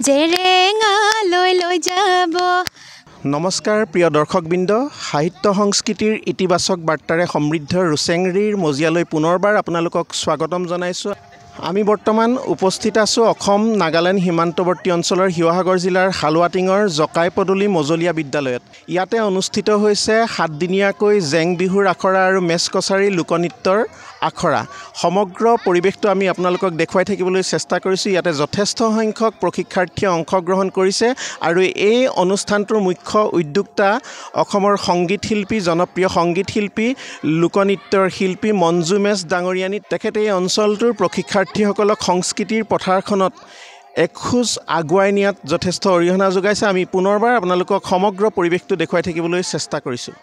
জেৰেঙালৈ লৈ যাব। নমস্কাৰ প্ৰিয় দৰ্শকবৃন্দ, সাহিত্য সংস্কৃতিৰ ইতিবাচক বাৰ্তাৰে সমৃদ্ধ ৰুচেংৰিৰ মজিয়ালৈ পুনৰবাৰ আপোনালোকক স্বাগতম জনাইছোঁ। আমি বৰ্তমান উপস্থিত আছোঁ অসম নাগালেণ্ড সীমান্তৱৰ্তী অঞ্চলৰ শিৱসাগৰ জিলাৰ হালুৱাটিঙৰ জকাই পদূলি মজলীয়া বিদ্যালয়ত। ইয়াতে অনুষ্ঠিত হৈছে 7 দিনীয়াকৈ জেং বিহুৰ আখৰা আৰু মেচ কছাৰী লোকনৃত্যৰ আখৰা। সমগ্ৰ পৰিৱেশটো আমি আপোনালোকক দেখুৱাই থাকিবলৈ চেষ্টা কৰিছোঁ। ইয়াতে যথেষ্ট সংখ্যক প্ৰশিক্ষাৰ্থীয়ে অংশগ্ৰহণ কৰিছে আৰু এই অনুষ্ঠানটোৰ মুখ্য উদ্যোক্তা অসমৰ সংগীত শিল্পী, জনপ্ৰিয় সংগীত শিল্পী, লোকনৃত্যৰ শিল্পী মঞ্জু মেচ ডাঙৰীয়ানী। তেখেতে এই অঞ্চলটোৰ প্ৰশিক্ষাৰ্থীসকলক সংস্কৃতিৰ পথাৰখনত এখোজ আগুৱাই নিয়াত যথেষ্ট অৰিহণা যোগাইছে। আমি পুনৰবাৰ আপোনালোকক সমগ্ৰ পৰিৱেশটো দেখুৱাই থাকিবলৈ চেষ্টা কৰিছোঁ।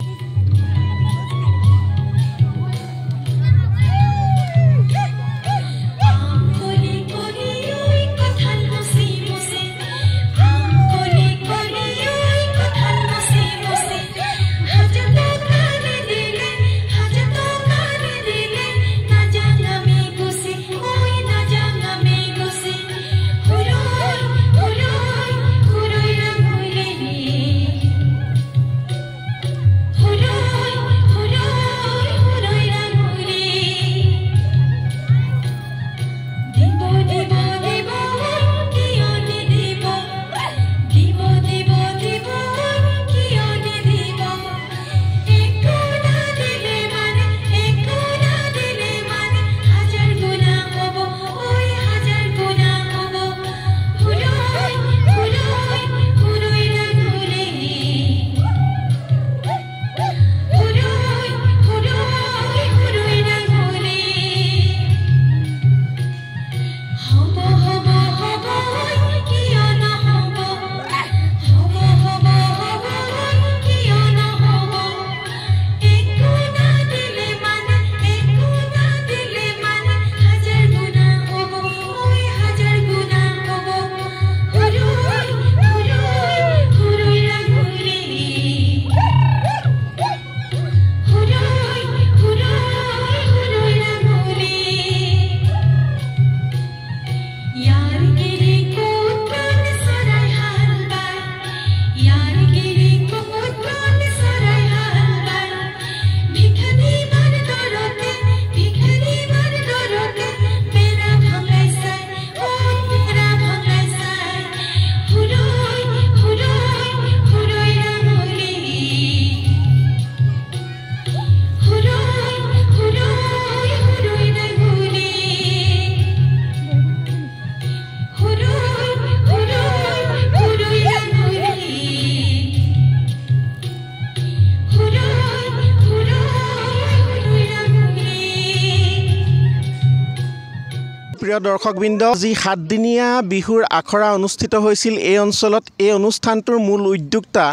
প্ৰিয় দৰ্শকবৃন্দ, যি 7 দিনীয়া বিহুৰ আখৰা অনুষ্ঠিত হৈছিল এই অঞ্চলত, এই অনুষ্ঠানটোৰ মূল উদ্যোক্তা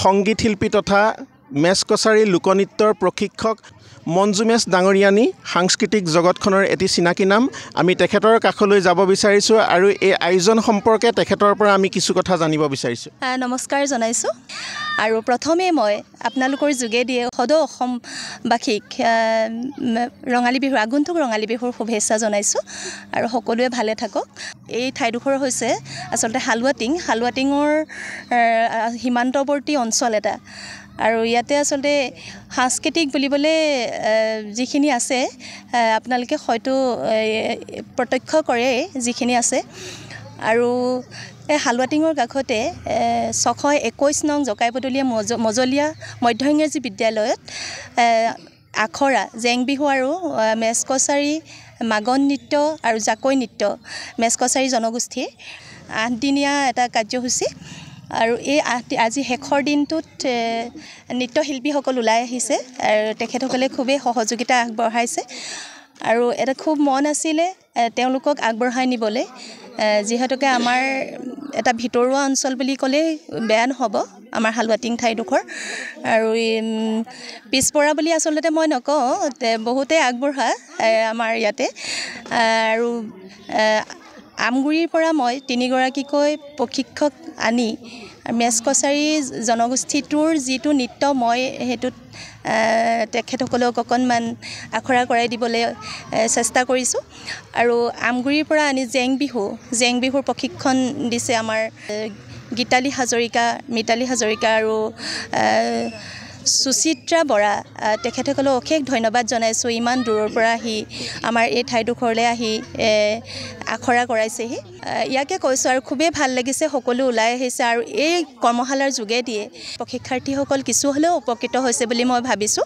সংগীত শিল্পী তথা মেচ কছাৰী লোকনৃত্যৰ প্ৰশিক্ষক মঞ্জু মেচ ডাঙৰীয়ানী। সাংস্কৃতিক জগতখনৰ এটি চিনাকি নাম। আমি তেখেতৰ কাষলৈ যাব বিচাৰিছোঁ আৰু এই আয়োজন সম্পৰ্কে তেখেতৰ পৰা আমি কিছু কথা জানিব বিচাৰিছোঁ। নমস্কাৰ জনাইছোঁ। আৰু প্ৰথমে মই আপোনালোকৰ যোগেদিয়ে সদৌ অসমবাসীক ৰঙালী বিহুৰ আগন্তুক ৰঙালী বিহুৰ শুভেচ্ছা জনাইছোঁ আৰু সকলোৱে ভালে থাকক। এই ঠাইডোখৰ হৈছে আচলতে হালুৱাটিঙৰ সীমান্তৱৰ্তী অঞ্চল এটা। আৰু ইয়াতে আচলতে সাংস্কৃতিক বুলিবলৈ যিখিনি আছে আপোনালোকে হয়তো প্ৰত্যক্ষ কৰে যিখিনি আছে। আৰু এই হালুৱাটিঙৰ কাষতে 621 নং জকাই পদূলীয়া মজলীয়া মধ্য ইংৰাজী বিদ্যালয়ত আখৰা, জেং বিহু আৰু মেচ কছাৰী, মাগন নৃত্য আৰু জাকৈ নৃত্য, মেচ কছাৰী জনগোষ্ঠীৰ 8 দিনীয়া এটা কাৰ্যসূচী। আৰু এই আজি শেষৰ দিনটোত নৃত্যশিল্পীসকল ওলাই আহিছে আৰু তেখেতসকলে খুবেই সহযোগিতা আগবঢ়াইছে আৰু এটা খুব মন আছিলে তেওঁলোকক আগবঢ়াই নিবলৈ, যিহেতুকে আমাৰ এটা ভিতৰুৱা অঞ্চল বুলি ক'লেই বেয়া নহ'ব আমাৰ হালুৱাটিং ঠাইডোখৰ। আৰু পিছপৰা বুলি আচলতে মই নকওঁ, বহুতেই আগবঢ়া আমাৰ ইয়াতে। আৰু আমগুৰিৰ পৰা মই 3গৰাকীকৈ প্ৰশিক্ষক আনি মেচ কছাৰী জনগোষ্ঠীটোৰ যিটো নৃত্য মই সেইটোত তেখেতসকলক অকণমান আখৰা কৰাই দিবলৈ চেষ্টা কৰিছোঁ আৰু আমগুৰিৰ পৰা আনি জেং বিহুৰ প্ৰশিক্ষণ দিছে আমাৰ গীতালী হাজৰিকা, মিতালী হাজৰিকা আৰু সুচিত্ৰা বৰা। তেখেতসকলক অশেষ ধন্যবাদ জনাইছোঁ। ইমান দূৰৰ পৰা আহি আমাৰ এই ঠাইডোখৰলৈ আহি আখৰা কৰাইছেহি। ইয়াকে কৈছোঁ আৰু খুবেই ভাল লাগিছে, সকলো ওলাই আহিছে আৰু এই কৰ্মশালাৰ যোগেদিয়ে প্ৰশিক্ষাৰ্থীসকল কিছু হ'লেও উপকৃত হৈছে বুলি মই ভাবিছোঁ।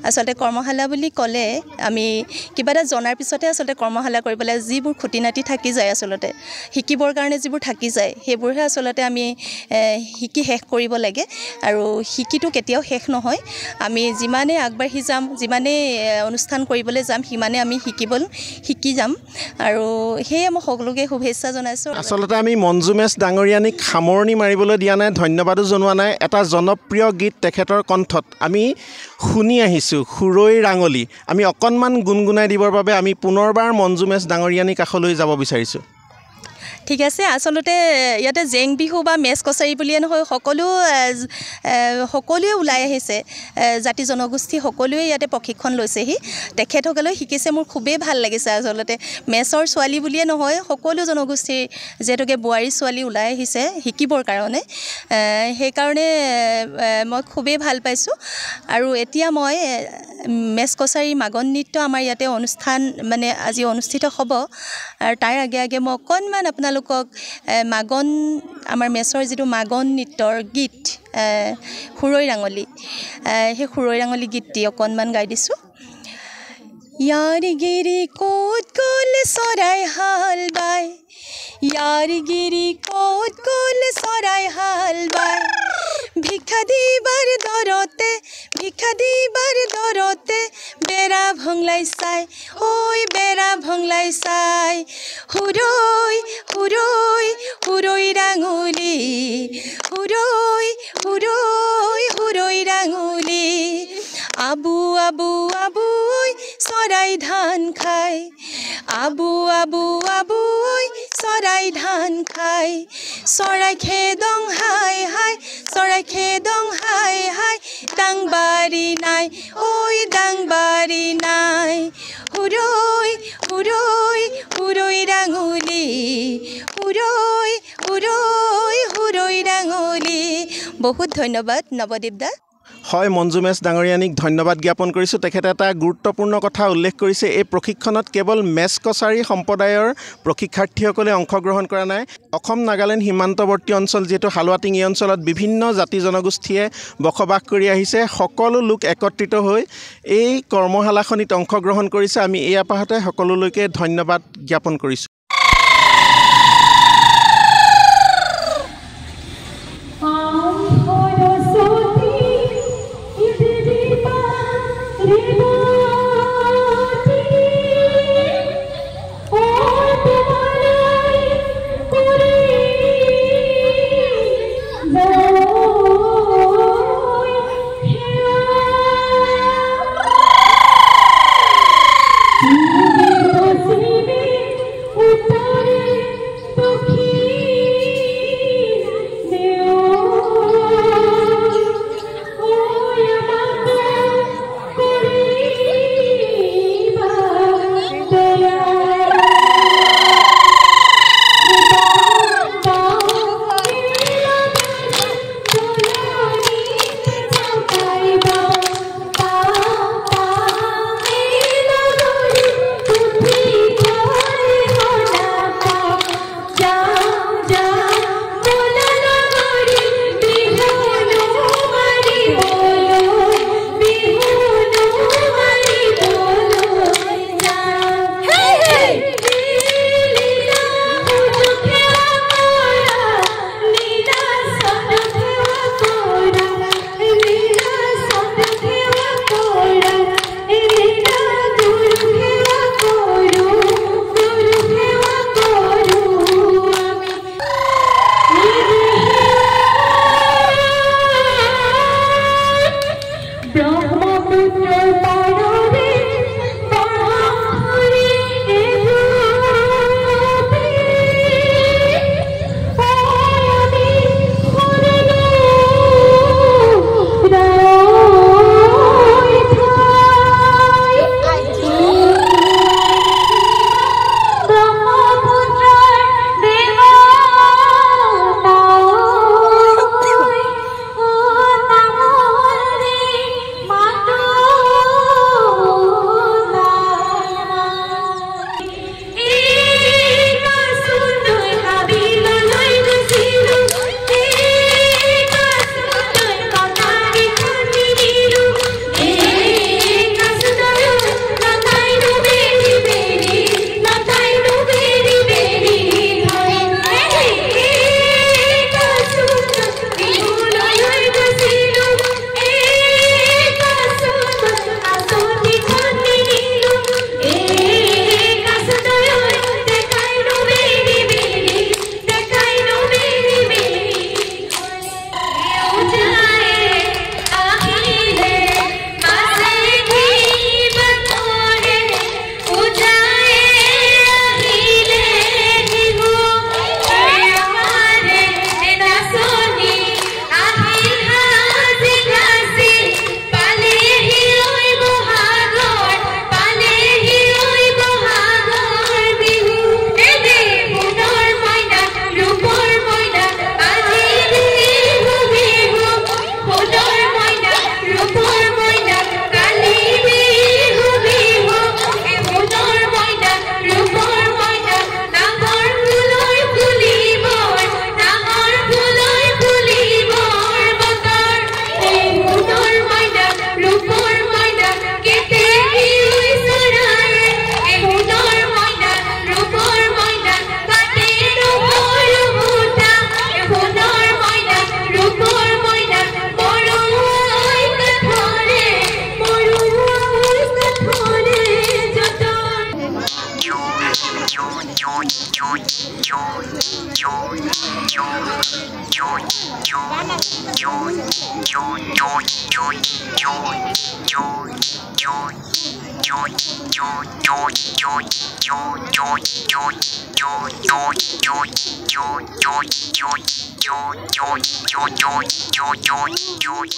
আচলতে কৰ্মশালা বুলি ক'লে আমি কিবা এটা জনাৰ পিছতে আচলতে কৰ্মশালা কৰিবলৈ যিবোৰ খুটি নাটি থাকি যায়, আচলতে শিকিবৰ কাৰণে যিবোৰ থাকি যায় সেইবোৰহে আচলতে আমি শিকি শেষ কৰিব লাগে আৰু শিকিটো কেতিয়াও শেষ নহয়। আমি যিমানেই আগবাঢ়ি যাম, যিমানেই অনুষ্ঠান কৰিবলৈ যাম, সিমানেই আমি শিকি যাম আৰু সেয়ে মই সকলোকে শুভেচ্ছা জনাইছোঁ। আচলতে আমি মঞ্জু মেচ ডাঙৰীয়ানীক সামৰণি মাৰিবলৈ দিয়া নাই, ধন্যবাদো জনোৱা নাই। এটা জনপ্ৰিয় গীত তেখেতৰ কণ্ঠত আমি শুনি আহিছোঁ, সুৰৈ ৰাঙলী। আমি অকণমান গুণগুণাই দিবৰ বাবে আমি পুনৰবাৰ মঞ্জু মেচ ডাঙৰীয়ানীৰ কাষলৈ যাব বিচাৰিছোঁ। ঠিক আছে। আচলতে ইয়াতে জেং বিহু বা মেচ কছাৰী বুলিয়ে নহয়, সকলোৱে ওলাই আহিছে, জাতি জনগোষ্ঠী সকলোৱে ইয়াতে প্ৰশিক্ষণ লৈছেহি। তেখেতসকলেও শিকিছে, মোৰ খুবেই ভাল লাগিছে। আচলতে মেচৰ ছোৱালী বুলিয়ে নহয়, সকলো জনগোষ্ঠীৰ যিহেতুকে বোৱাৰী ছোৱালী ওলাই আহিছে শিকিবৰ কাৰণে, সেইকাৰণে মই খুবেই ভাল পাইছোঁ। আৰু এতিয়া মই মেচ কছাৰী মাগন নৃত্য আমাৰ ইয়াতে অনুষ্ঠান মানে আজি অনুষ্ঠিত হ'ব আৰু তাৰ আগে আগে মই অকণমান আপোনালোকক মাগন, আমাৰ মেচৰ যিটো মাগন নৃত্যৰ গীত সুৰৈ ৰাঙলী, সেই সুৰৈ ৰাঙলী গীতটি অকণমান গাই দিছোঁ। ইয়াৰ গিৰি ক'ত গ'ল চৰাই হাল বাই, ইয়াৰ গিৰি ক'ত গ'ল চৰাই হাল বাই, ভিক্ষা দিবাৰ দৰতে বেৰা ভংলাই চাই, ঐ বেৰা ভংলাই চাই, সুৰৈ সুৰৈ সুৰৈ ৰাঙলী, সুৰৈ সুৰৈ সুৰৈ ৰাঙলী, আবু আবু আবু ঐ চৰাই ধান খাই, আবু আবু আবু ঐ চৰাই ধান খাই, চৰাই খেদং হাই হাই, চৰাই খেদং হাই হাই, ডাংবাৰী নাই, ঐ ডাংবাৰী নাই, সুৰৈ সুৰৈ সুৰৈ ৰাঙলী, সুৰৈ সুৰৈ সুৰৈ ৰাঙলী। বহুত ধন্যবাদ নৱদ্বীপ দা। হয়, মঞ্জু মেচ ডাঙৰীয়ানীক ধন্যবাদ জ্ঞাপন কৰিছোঁ। তেখেতে এটা গুৰুত্বপূৰ্ণ কথা উল্লেখ কৰিছে, এই প্ৰশিক্ষণত কেৱল মেচ কছাৰী সম্প্ৰদায়ৰ প্ৰশিক্ষাৰ্থীসকলে অংশগ্ৰহণ কৰা নাই। অসম নাগালেণ্ড সীমান্তৱৰ্তী অঞ্চল যিহেতু হালোৱাটিং, এই অঞ্চলত বিভিন্ন জাতি জনগোষ্ঠীয়ে বসবাস কৰি আহিছে। সকলো লোক একত্ৰিত হৈ এই কৰ্মশালাখনিত অংশগ্ৰহণ কৰিছে। আমি এই আপাহতে সকলোলৈকে ধন্যবাদ জ্ঞাপন কৰিছোঁ। Oh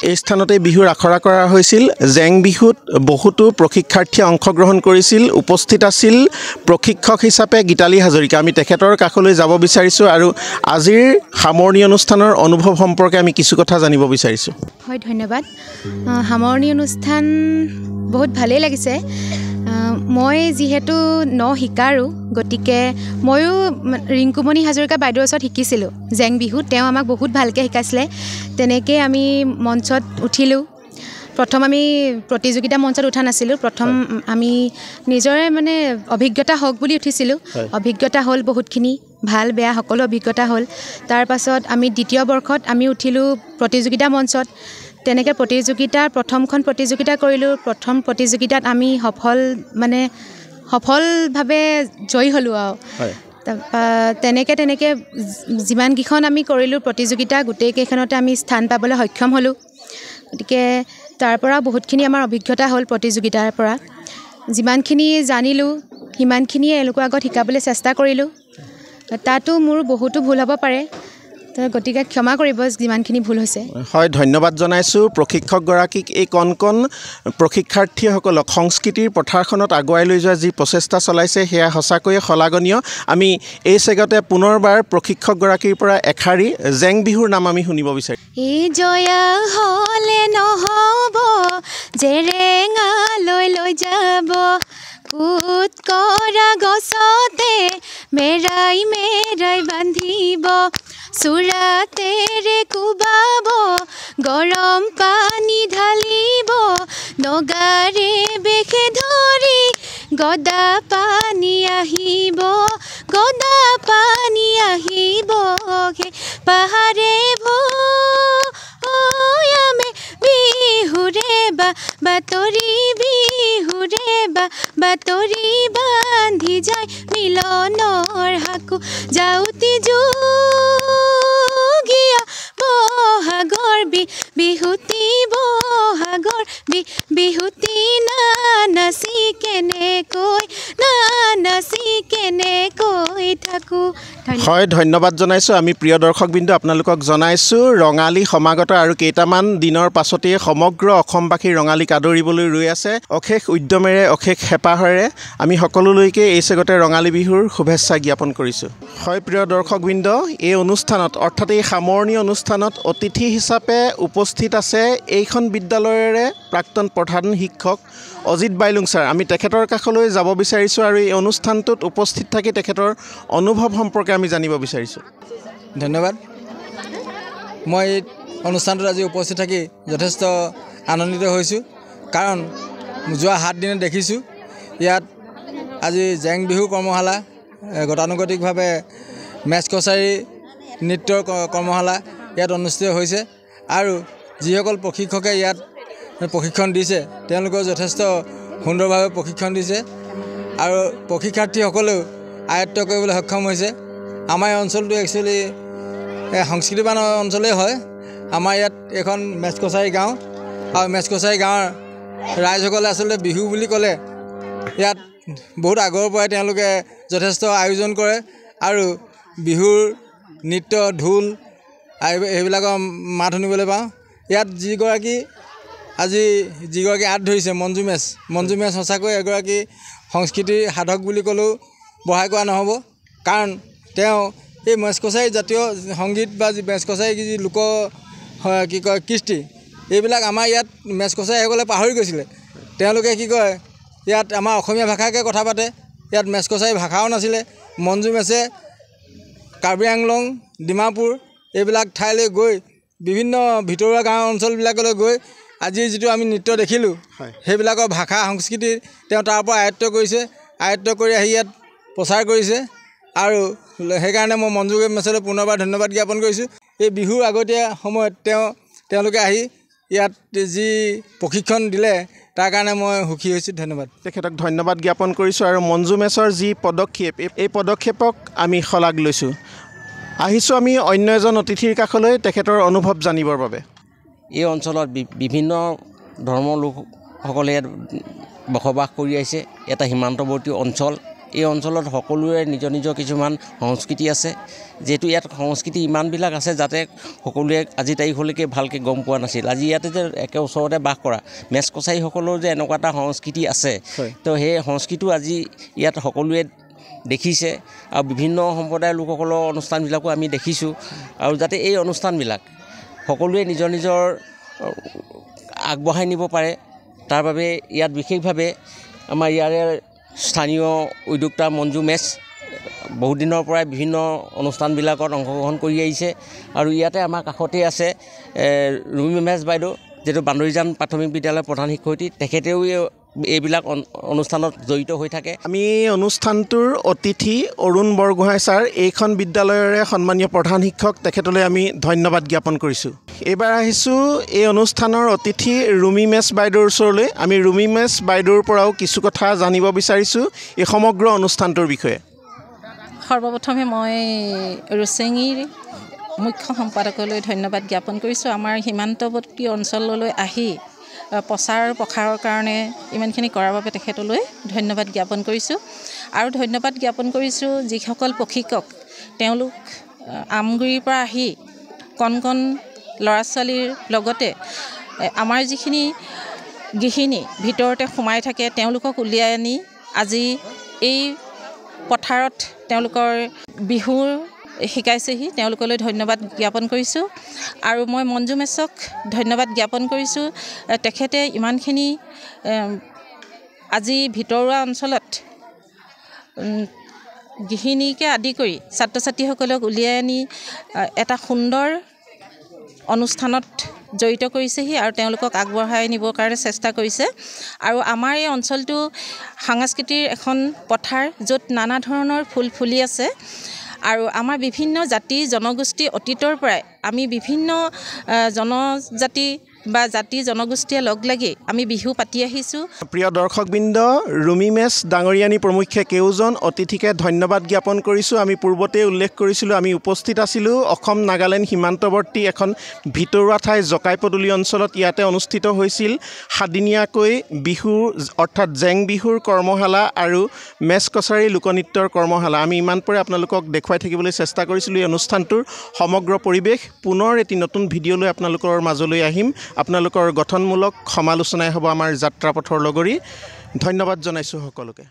এই স্থানতে বিহুৰ আখৰা কৰা হৈছিল। জেং বিহুত বহুতো প্ৰশিক্ষাৰ্থীয়ে অংশগ্ৰহণ কৰিছিল। উপস্থিত আছিল প্ৰশিক্ষক হিচাপে গীতালী হাজৰিকা। আমি তেখেতৰ কাষলৈ যাব বিচাৰিছোঁ আৰু আজিৰ সামৰণি অনুষ্ঠানৰ অনুভৱ সম্পৰ্কে আমি কিছু কথা জানিব বিচাৰিছোঁ। হয়, ধন্যবাদ। সামৰণি অনুষ্ঠান বহুত ভালেই লাগিছে। মই যিহেতু শিকাৰো, গতিকে ময়ো ৰিংকুমণি হাজৰিকা বাইদেউৰ ওচৰত শিকিছিলোঁ জেং বিহু। তেওঁ আমাক বহুত ভালকৈ শিকাইছিলে। তেনেকৈ আমি মঞ্চত উঠিলোঁ। প্ৰথম আমি প্ৰতিযোগিতা মঞ্চত উঠা নাছিলোঁ। প্ৰথম আমি নিজৰে অভিজ্ঞতা হওক বুলি উঠিছিলোঁ। অভিজ্ঞতা হ'ল বহুতখিনি, ভাল বেয়া সকলো অভিজ্ঞতা হ'ল। তাৰ পাছত আমি দ্বিতীয় বৰ্ষত আমি উঠিলোঁ প্ৰতিযোগিতা মঞ্চত। তেনেকৈ প্ৰথমখন প্ৰতিযোগিতা কৰিলোঁ। প্ৰথম প্ৰতিযোগিতাত আমি সফলভাৱে জয়ী হ'লোঁ আৰু। তাৰপৰা তেনেকৈ যিমানকেইখন আমি কৰিলোঁ প্ৰতিযোগিতা, গোটেইকেইখনতে আমি স্থান পাবলৈ সক্ষম হ'লোঁ। গতিকে তাৰ পৰা বহুতখিনি আমাৰ অভিজ্ঞতা হ'ল। প্ৰতিযোগিতাৰ পৰা যিমানখিনি জানিলোঁ সিমানখিনিয়ে এওঁলোকৰ আগত শিকাবলৈ চেষ্টা কৰিলোঁ। তাতো মোৰ বহুতো ভুল হ'ব পাৰে, গতিকে ক্ষমা কৰিব যিমানখিনি ভুল হৈছে। হয়, ধন্যবাদ জনাইছোঁ প্ৰশিক্ষকগৰাকীক। এই কণ প্ৰশিক্ষাৰ্থীসকলক সংস্কৃতিৰ পথাৰখনত আগুৱাই লৈ যোৱা যি প্ৰচেষ্টা চলাইছে সেয়া সঁচাকৈয়ে শলাগনীয়। আমি এই চেগতে পুনৰবাৰ প্ৰশিক্ষকগৰাকীৰ পৰা এষাৰি জেং বিহুৰ নাম আমি শুনিব বিচাৰিম। এই জয়া হ'লে নহ'ব, জেৰেঙালৈ লৈ যাব, কুট কৰা গছতে মেৰাই মেৰাই বান্ধিব, চোৰাতেৰে কোবাব, গৰম পানী ঢালিব, নগাৰে বেশে ধৰি গদা পানী আহিব, গদা পানী আহিব, পাহাৰে ভৈয়ামে বিহুৰে বাতৰি, বিহুৰে বাতৰি বান্ধি যায় মিলনৰ হাকু, যাওঁতি যোগীয়া বহাগৰ বিহুতি, বহাগৰ বিহুতি, নাচি কেনেকৈ থাকোঁ। হয়, ধন্যবাদ জনাইছোঁ। আমি প্ৰিয় দৰ্শকবৃন্দ আপোনালোকক জনাইছোঁ ৰঙালী সমাগত আৰু কেইটামান দিনৰ পাছতেই সমগ্ৰ অসমবাসী ৰঙালীক আদৰিবলৈ ৰৈ আছে। অশেষ উদ্যমেৰে, অশেষ হেঁপাহেৰে আমি সকলোলৈকে এই চেগতে ৰঙালী বিহুৰ শুভেচ্ছা জ্ঞাপন কৰিছোঁ। হয়, প্ৰিয় দৰ্শকবৃন্দ, এই অনুষ্ঠানত অৰ্থাৎ এই সামৰণি অনুষ্ঠানত অতিথি হিচাপে উপস্থিত আছে এইখন বিদ্যালয়ৰে প্ৰাক্তন প্ৰধান শিক্ষক অজিত বাইলুং ছাৰ। আমি তেখেতৰ কাষলৈ যাব বিচাৰিছোঁ আৰু এই অনুষ্ঠানটোত উপস্থিত থাকি তেখেতৰ অনুভৱ সম্পৰ্কে আমি জানিব বিচাৰিছোঁ। ধন্যবাদ। মই এই অনুষ্ঠানটোত আজি উপস্থিত থাকি যথেষ্ট আনন্দিত হৈছোঁ, কাৰণ যোৱা 7 দিনত দেখিছোঁ ইয়াত আজি জেং বিহু কৰ্মশালা, গতানুগতিকভাৱে মেচ কছাৰী নৃত্যৰ কৰ্মশালা ইয়াত অনুষ্ঠিত হৈছে। আৰু যিসকল প্ৰশিক্ষকে ইয়াত প্ৰশিক্ষণ দিছে তেওঁলোকেও যথেষ্ট সুন্দৰভাৱে প্ৰশিক্ষণ দিছে আৰু প্ৰশিক্ষাৰ্থীসকলেও আয়ত্ব কৰিবলৈ সক্ষম হৈছে। আমাৰ এই অঞ্চলটো একচুৱেলি সংস্কৃতিবান অঞ্চলেই হয়। আমাৰ ইয়াত এখন মেচ কছাৰী গাঁও, আৰু মেচ কছাৰী গাঁৱৰ ৰাইজসকলে আচলতে বিহু বুলি ক'লে ইয়াত বহুত আগৰ পৰাই তেওঁলোকে যথেষ্ট আয়োজন কৰে আৰু বিহুৰ নৃত্য, ঢোল এইবিলাকৰ মাত শুনিবলৈ পাওঁ। ইয়াত যিগৰাকী আঁত ধৰিছে মঞ্জু মেচ সঁচাকৈ এগৰাকী সংস্কৃতিৰ সাধক বুলি ক'লেও বঢ়াই কোৱা নহ'ব, কাৰণ তেওঁ এই মেচ কছাৰী জাতীয় সংগীত বা মেচ কছাৰী যি লোক কৃষ্টি, এইবিলাক আমাৰ ইয়াত মেচ কছাৰীসকলে পাহৰি গৈছিলে। তেওঁলোকে ইয়াত আমাৰ অসমীয়া ভাষাকে কথা পাতে। ইয়াত মেচ কছাৰী ভাষাও নাছিলে। মঞ্জু মেচে কাৰ্বি আংলং, ডিমাপুৰ এইবিলাক ঠাইলৈ গৈ বিভিন্ন ভিতৰুৱা গাঁও অঞ্চলবিলাকলৈ গৈ আজি যিটো আমি নৃত্য দেখিলোঁ সেইবিলাকৰ ভাষা সংস্কৃতি তেওঁ তাৰ পৰা আয়ত্ব কৰি আহি ইয়াত প্ৰচাৰ কৰিছে। আৰু সেইকাৰণে মই মঞ্জু মেচলৈ পুনৰবাৰ ধন্যবাদ জ্ঞাপন কৰিছোঁ। এই বিহুৰ আগতীয়া সময়ত তেওঁলোকে আহি ইয়াত যি প্ৰশিক্ষণ দিলে তাৰ কাৰণে মই সুখী হৈছোঁ। ধন্যবাদ। তেখেতক ধন্যবাদ জ্ঞাপন কৰিছোঁ আৰু মঞ্জু মেচৰ যি পদক্ষেপ, এই পদক্ষেপক আমি শলাগ লৈছোঁ। আহিছোঁ আমি অন্য এজন অতিথিৰ কাষলৈ তেখেতৰ অনুভৱ জানিবৰ বাবে। এই অঞ্চলত বিভিন্ন ধৰ্মৰ লোকসকলে ইয়াত বসবাস কৰি আহিছে। এটা সীমান্তৱৰ্তী অঞ্চল। এই অঞ্চলত সকলোৰে নিজৰ নিজৰ কিছুমান সংস্কৃতি আছে, যিহেতু ইয়াত সংস্কৃতি ইমানবিলাক আছে যাতে সকলোৱে আজি তাৰিখলৈকে ভালকৈ গম পোৱা নাছিল। আজি ইয়াতে যে একে ওচৰতে বাস কৰা মেচ কছাৰীসকলৰ যে এনেকুৱা এটা সংস্কৃতি আছে, তো সেই সংস্কৃতিটো আজি ইয়াত সকলোৱে দেখিছে আৰু বিভিন্ন সম্প্ৰদায়ৰ লোকসকলৰ অনুষ্ঠানবিলাকো আমি দেখিছোঁ। আৰু যাতে এই অনুষ্ঠানবিলাক সকলোৱে নিজৰ নিজৰ আগবঢ়াই নিব পাৰে, তাৰ বাবে ইয়াত বিশেষভাৱে আমাৰ ইয়াৰে স্থানীয় উদ্যোক্তা মঞ্জু মেচ বহুত দিনৰ পৰাই বিভিন্ন অনুষ্ঠানবিলাকত অংশগ্ৰহণ কৰি আহিছে। আৰু ইয়াতে আমাৰ কাষতে আছে ৰুমি মেচ বাইদেউ, যিটো বান্দৰীজান প্ৰাথমিক বিদ্যালয়ৰ প্ৰধান শিক্ষয়িত্ৰী। তেখেতেও এইবিলাক অনুষ্ঠানত জড়িত হৈ থাকে। আমি অনুষ্ঠানটোৰ অতিথি অৰুণ বৰগোহাঁই ছাৰ, এইখন বিদ্যালয়ৰে সন্মানীয় প্ৰধান শিক্ষক, তেখেতলৈ আমি ধন্যবাদ জ্ঞাপন কৰিছোঁ। এইবাৰ আহিছোঁ এই অনুষ্ঠানৰ অতিথি ৰুমি মেচ বাইদেউৰ ওচৰলৈ। আমি ৰুমি মেচ বাইদেউৰ পৰাও কিছু কথা জানিব বিচাৰিছোঁ এই সমগ্ৰ অনুষ্ঠানটোৰ বিষয়ে। সৰ্বপ্ৰথমে মই ৰুচেঙীৰ মুখ্য সম্পাদকলৈ ধন্যবাদ জ্ঞাপন কৰিছোঁ। আমাৰ সীমান্তৱৰ্তী অঞ্চললৈ আহি প্ৰচাৰ প্ৰসাৰৰ কাৰণে ইমানখিনি কৰাৰ বাবে তেখেতলৈ ধন্যবাদ জ্ঞাপন কৰিছোঁ। আৰু ধন্যবাদ জ্ঞাপন কৰিছোঁ যিসকল প্ৰশিক্ষক, তেওঁলোক আমগুৰিৰ পৰা আহি কণ কণ ল'ৰা ছোৱালীৰ লগতে আমাৰ যিখিনি গৃহিণী ভিতৰতে সোমাই থাকে তেওঁলোকক উলিয়াই আনি আজি এই পথাৰত তেওঁলোকৰ বিহুৰ শিকাইছেহি। তেওঁলোকলৈ ধন্যবাদ জ্ঞাপন কৰিছোঁ। আৰু মই মঞ্জু মেচক ধন্যবাদ জ্ঞাপন কৰিছোঁ। তেখেতে ইমানখিনি আজি ভিতৰুৱা অঞ্চলত গৃহিণীকে আদি কৰি ছাত্ৰ ছাত্ৰীসকলক উলিয়াই আনি এটা সুন্দৰ অনুষ্ঠানত জড়িত কৰিছেহি আৰু তেওঁলোকক আগবঢ়াই নিবৰ কাৰণে চেষ্টা কৰিছে। আৰু আমাৰ এই অঞ্চলটো সাংস্কৃতিৰ এখন পথাৰ, য'ত নানা ধৰণৰ ফুল ফুলি আছে। আৰু আমাৰ বিভিন্ন জাতি জনগোষ্ঠী অতীতৰ পৰাই আমি বিভিন্ন জনজাতি বা জাতি জনগোষ্ঠীয়ে লগ লাগি আমি বিহু পাতি আহিছোঁ। প্ৰিয় দৰ্শকবৃন্দ, ৰুমি মেচ ডাঙৰীয়ানী প্ৰমুখ্যে কেউজন অতিথিকে ধন্যবাদ জ্ঞাপন কৰিছোঁ। আমি পূৰ্বতে উল্লেখ কৰিছিলোঁ আমি উপস্থিত আছিলোঁ অসম নাগালেণ্ড সীমান্তৱৰ্তী এখন ভিতৰুৱা ঠাই জকাইপদূলি অঞ্চলত। ইয়াতে অনুষ্ঠিত হৈছিল সাতদিনীয়াকৈ বিহু অৰ্থাৎ জেং বিহুৰ কৰ্মশালা আৰু মেচ কছাৰী লোকনৃত্যৰ কৰ্মশালা। আমি ইমান পৰে আপোনালোকক দেখুৱাই থাকিবলৈ চেষ্টা কৰিছিলোঁ এই অনুষ্ঠানটোৰ সমগ্ৰ পৰিৱেশ। পুনৰ এটি নতুন ভিডিঅ'লৈ আপোনালোকৰ মাজলৈ আহিম। আপোনালোকৰ গঠনমূলক সমালোচনাই হ'ব আমাৰ যাত্ৰাপথৰ লগৰী। ধন্যবাদ জনাইছোঁ সকলোকে।